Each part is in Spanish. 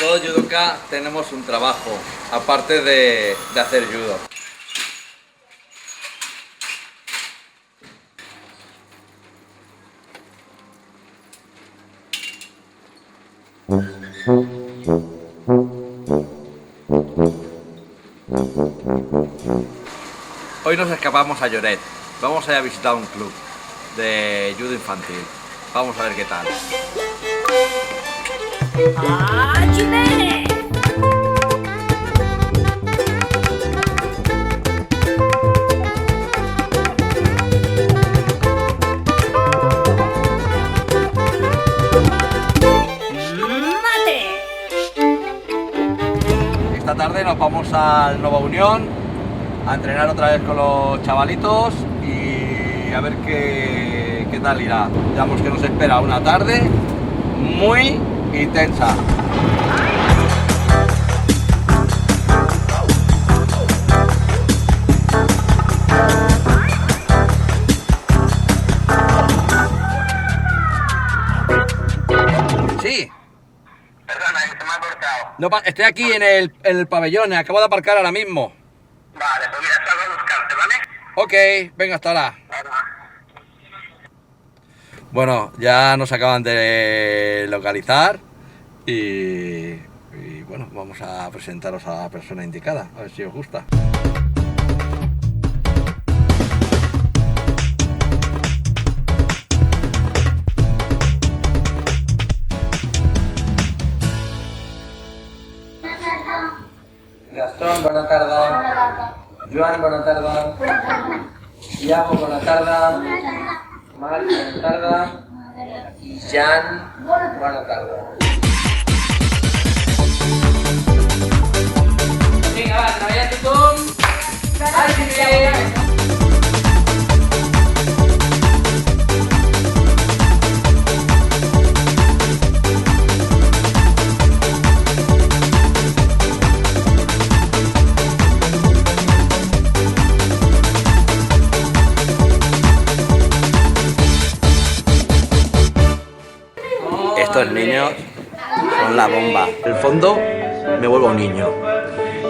Todo judoka tenemos un trabajo, aparte de hacer judo. Hoy nos escapamos a Lloret. Vamos a ir a visitar un club de judo infantil. Vamos a ver qué tal. ¡Ayúdame! Esta tarde nos vamos al Nova Unión a entrenar otra vez con los chavalitos y a ver qué tal irá. Digamos que nos espera una tarde muy intensa. Sí. Perdona, que se me ha cortado. No, estoy aquí en el pabellón, acabo de aparcar ahora mismo. Vale, pues mira, salgo a buscarte, ¿vale? Ok, venga, hasta ahora. Bueno, ya nos acaban de localizar y bueno, vamos a presentaros a la persona indicada, a ver si os gusta. Gastón, bona tarda. Joan, bona tarda. Iago, bona tarda. Marc, bona tarda. I Jan, bona tarda. Vinga, va, treballar tothom. Vagi bé. Estos niños son la bomba. En el fondo me vuelvo un niño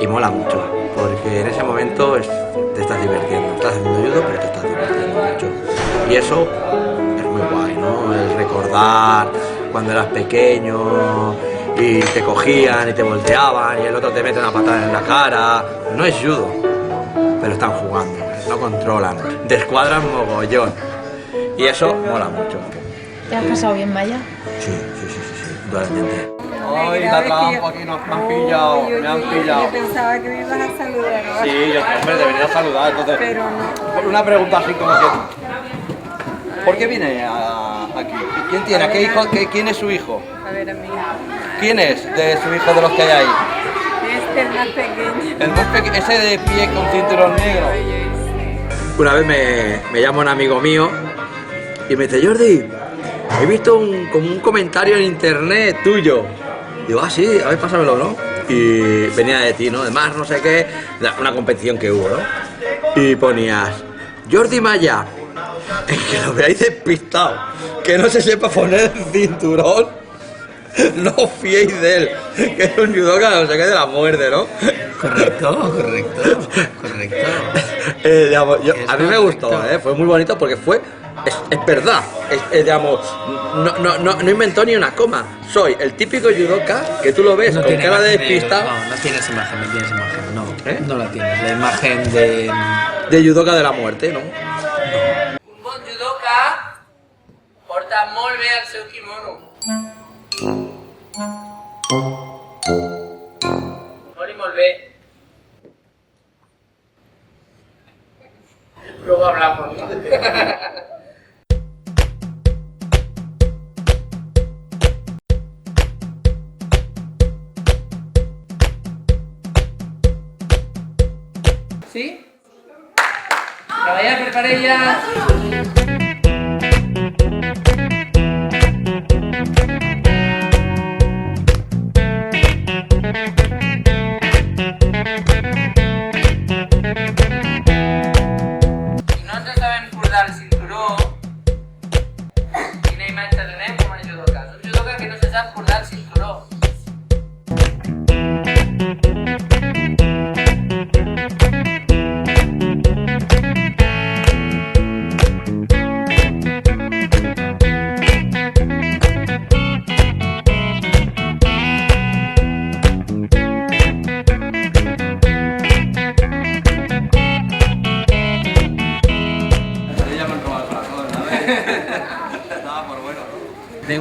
y mola mucho, porque en ese momento te estás divirtiendo. Estás haciendo judo, pero te estás divirtiendo mucho. Y eso es muy guay, ¿no? El recordar cuando eras pequeño y te cogían y te volteaban y el otro te mete una patada en la cara. No es judo, pero están jugando, no controlan, descuadran mogollón. Y eso mola mucho. ¿Te has pasado bien, Maya? Sí, totalmente. Ay, la trampa aquí me han pillado, me han pillado. Yo pensaba que me ibas a saludar, ¿no? Sí, yo hombre, debería saludar, entonces. Pero no. Una pregunta así como que. ¿Por qué viene aquí? ¿Quién tiene? ¿Qué hijo? ¿Quién es su hijo? A ver, amiga. ¿Quién es de su hijo de los que hay ahí? Este es el más pequeño. El más pequeño, ese de pie con cinturón negro. Una vez me llama un amigo mío y me dice, Jordi, he visto como un comentario en internet tuyo. Digo, ah, sí, a ver, pásamelo, ¿no? Y venía de ti, ¿no? Además, no sé qué, una competición que hubo, ¿no? Y ponías, Jordi Maya, que lo veáis despistado, que no se sepa poner el cinturón, no os fiéis de él, que es un judoka, no sé qué, de la muerte, ¿no? Correcto. Digamos, a mí me gustó, fue muy bonito porque es verdad, digamos, no inventó ni una coma. Soy el típico judoka que tú lo ves con cara de despista. No tienes imagen, no la tienes. La imagen de judoka de la muerte, ¿no? Un bon judoka porta molt bé el seu kimono. Molt i molt bé. Luego hablamos, ¿no? ¿Sí? Treballar per parella. Si no ens sabem posar el cinturó, quina imatge donem com a judoka? Un judoka que no se sap posar el cinturó.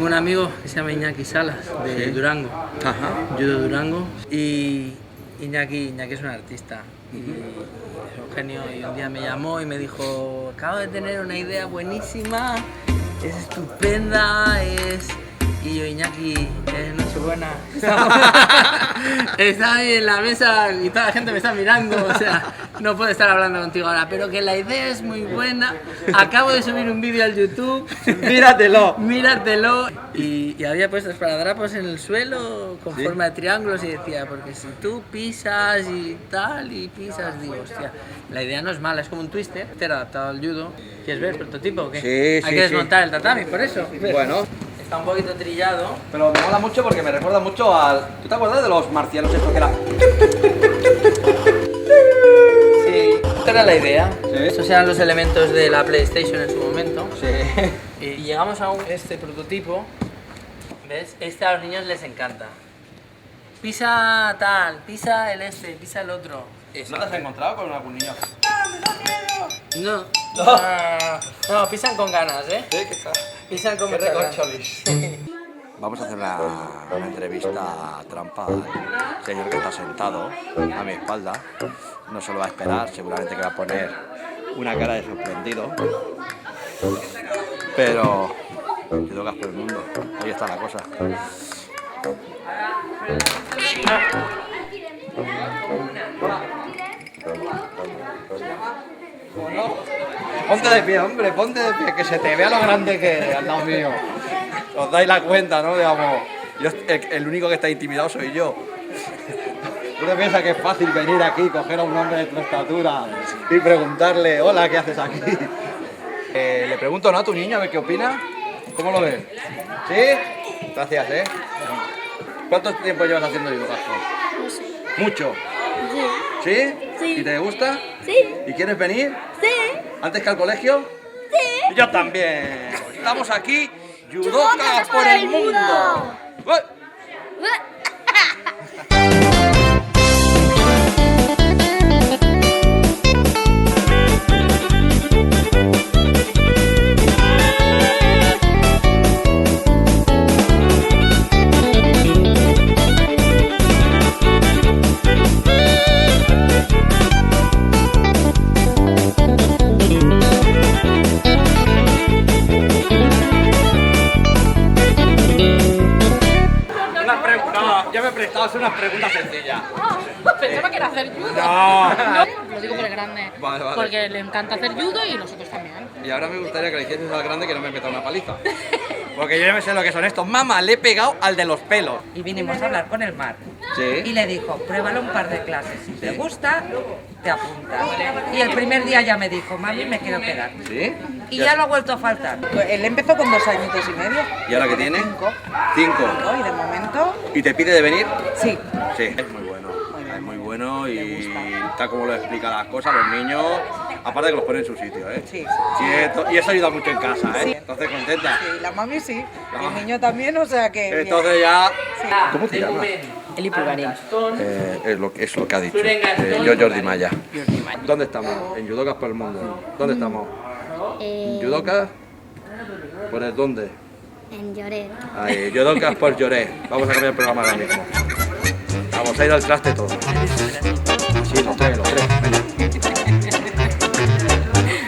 tengo un amigo que se llama Iñaki Salas, de Durango, judo Durango, y Iñaki es un artista y es un genio, y un día me llamó y me dijo, acabo de tener una idea buenísima, es estupenda, Y yo, Iñaki, Nochebuena. Está ahí en la mesa y toda la gente me está mirando, o sea, no puedo estar hablando contigo ahora, pero que la idea es muy buena. Acabo de subir un vídeo al YouTube. Míratelo. Míratelo. Y había puesto esparadrapos en el suelo con forma de triángulos y decía, porque si tú pisas y tal, y pisas, digo, hostia, la idea no es mala, es como un twister adaptado al judo. ¿Quieres ver el prototipo o qué? Sí, Hay que desmontar el tatami, por eso. Bueno. Está un poquito trillado. Pero me mola mucho porque me recuerda mucho al... ¿Tú te acuerdas de los marcianos estos que era...? Sí, esta era la idea. Sí. Estos eran los elementos de la PlayStation en su momento. Sí. Y llegamos a este prototipo. ¿Ves? Este a los niños les encanta. Pisa tal, pisa el pisa el otro. ¿No te has encontrado con algún niño? No. No, pisan con ganas, ¿eh? Sí, que está. Pisan con muchas ganas. Vamos a hacer una entrevista trampa al señor que está sentado a mi espalda. No se lo va a esperar, seguramente que va a poner una cara de sorprendido. Pero que tocas por el mundo, ahí está la cosa. Ponte de pie, hombre, ponte de pie, que se te vea lo grande que eres al lado mío. Os dais la cuenta, ¿no? Digamos, el único que está intimidado soy yo. ¿Tú te piensas que es fácil venir aquí, coger a un hombre de tu estatura y preguntarle, hola, ¿qué haces aquí? Le pregunto, ¿no? A tu niño, a ver qué opina. ¿Cómo lo ves? ¿Sí? Gracias, ¿eh? ¿Cuánto tiempo llevas haciendo judo, Gasco? No sé. ¿Mucho? Sí. ¿Sí? Sí. ¿Y te gusta? Sí. ¿Y quieres venir? Sí. ¿Antes que al colegio? Sí. Yo también. Estamos aquí, judocas por el mundo. ¡Ué! Ya me he prestado a hacer unas preguntas sencillas. Pensaba que era hacer judo. No. Lo digo por el grande. Vale, vale. Porque le encanta hacer judo y nosotros también. Y ahora me gustaría que le hicieses al grande que no me meta una paliza. Porque yo ya me sé lo que son estos. Mamá, le he pegado al de los pelos. Y vinimos a hablar con el Mar. Sí. Y le dijo, pruébalo un par de clases. Si te gusta, te apuntas. Y el primer día ya me dijo, mami, me quiero quedar. ¿Sí? Y ya no ha vuelto a faltar. Él empezó con 2 añitos y medio. ¿Y ahora qué tiene? 5. 5. ¿No? Y de momento, ¿Y te pide de venir? sí. Sí. Es muy bueno. Es muy bueno y tal como lo explica las cosas, los niños, aparte que los pone en su sitio, ¿eh? Sí. Y eso ayuda mucho en casa, ¿eh? Sí. Entonces, contenta. Sí, la mami sí. Y el niño también, o sea que... bien. Entonces ya... ¿Cómo te llamas? Eli Pulgarín. Es lo que ha dicho. Yo, Jordi Maya. ¿Dónde estamos? En Judocas por el mundo. ¿Dónde estamos? ¿En Judocas? ¿Por el dónde? En Lloret. Ahí, Judocas por Lloret. Vamos a cambiar el programa ahora mismo. Vamos a ir al traste todo. Sí, los tres. Venga.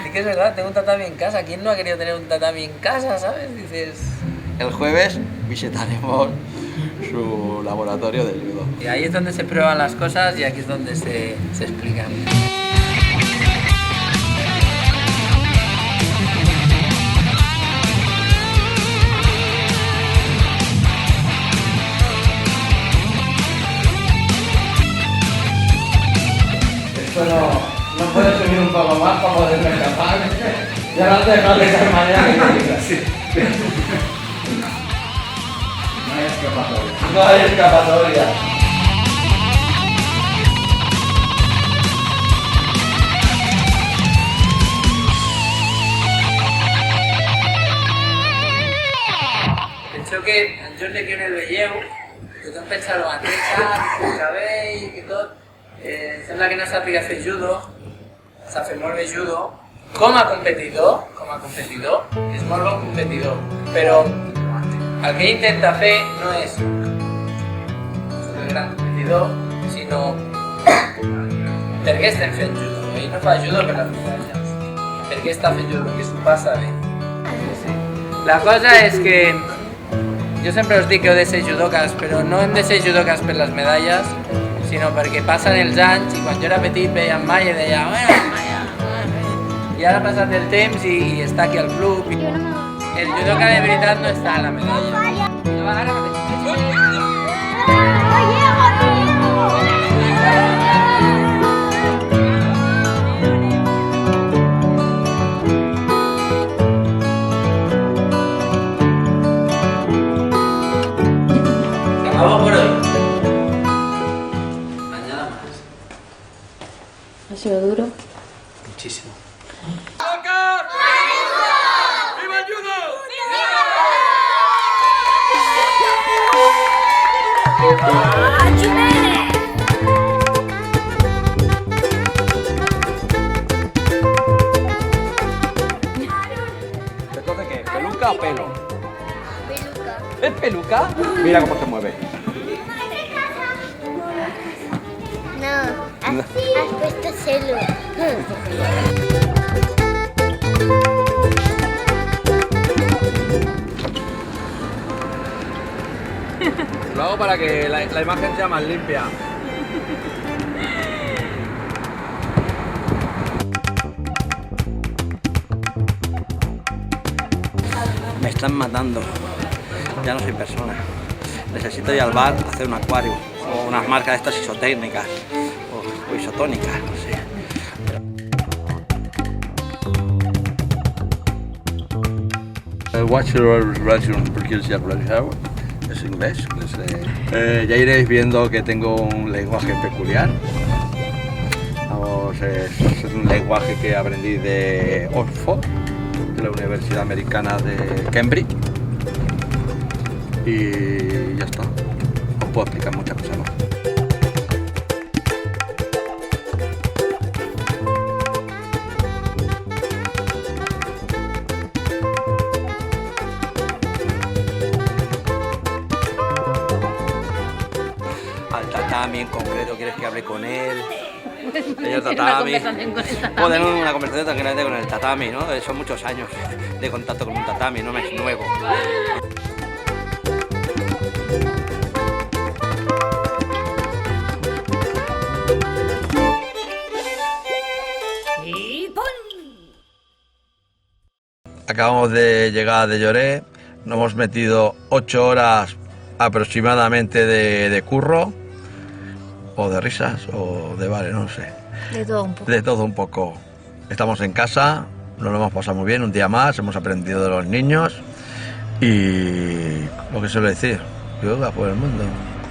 Sí que es verdad, tengo un tatami en casa. ¿Quién no ha querido tener un tatami en casa, sabes? Dices... El jueves visitaremos su laboratorio de judo. Y ahí es donde se prueban las cosas y aquí es donde se explican. Esto no puede subir un poco más para poderme escapar. Ya lo has dejado de esa manera que No hay escapatoria. Penso que el Jordi aquí on el veieu, tothom pensa el mateix, el cabell i tot. Sembla que no sàpiga fer judo, sap fer molt bé judo. Com a competidor, és molt bon competidor, però el que intenta fer no és el gran competidor, sinó per què estem fent judo. Ell no fa judo per les medalles. Per què està fent judo? Perquè s'ho passa bé. La cosa és que jo sempre us dic que heu de ser judocas, però no hem de ser judocas per les medalles, sinó perquè passen els anys i quan jo era petit veia en Maya i deia i ara ha passat el temps i està aquí al club. El judoka de veritat no està a la medalla. Ara se acabó por hoy. Mañana más. Ha sido duro. Muchísimo. ¿Entonces qué? ¿Peluca o pelo? Peluca. ¿Es peluca? Mira cómo se mueve. No, has puesto celo. Lo hago para que la imagen sea más limpia. Me están matando. Ya no soy persona. Necesito ir al bar a hacer un acuario o unas marcas de estas isotécnicas o isotónicas, no sé. Watch your resume porque ya es inglés. Ya iréis viendo que tengo un lenguaje peculiar. Vamos, es un lenguaje que aprendí de Oxford, de la Universidad Americana de Cambridge. Y ya está. Os puedo explicar muchas cosas más. Al tatami en concreto, ¿quieres que hable con él? Señor Una tatami. conversación con el tatami. Puedo tener una conversación tranquilamente con el tatami, ¿no? Son muchos años de contacto con un tatami, no me es nuevo. Acabamos de llegar de Lloret, nos hemos metido 8 horas aproximadamente de curro, o de risas, o de bares, no sé. De todo un poco. De todo un poco. Estamos en casa, nos lo hemos pasado muy bien, un día más, hemos aprendido de los niños y lo que suelo decir, yoga por el mundo.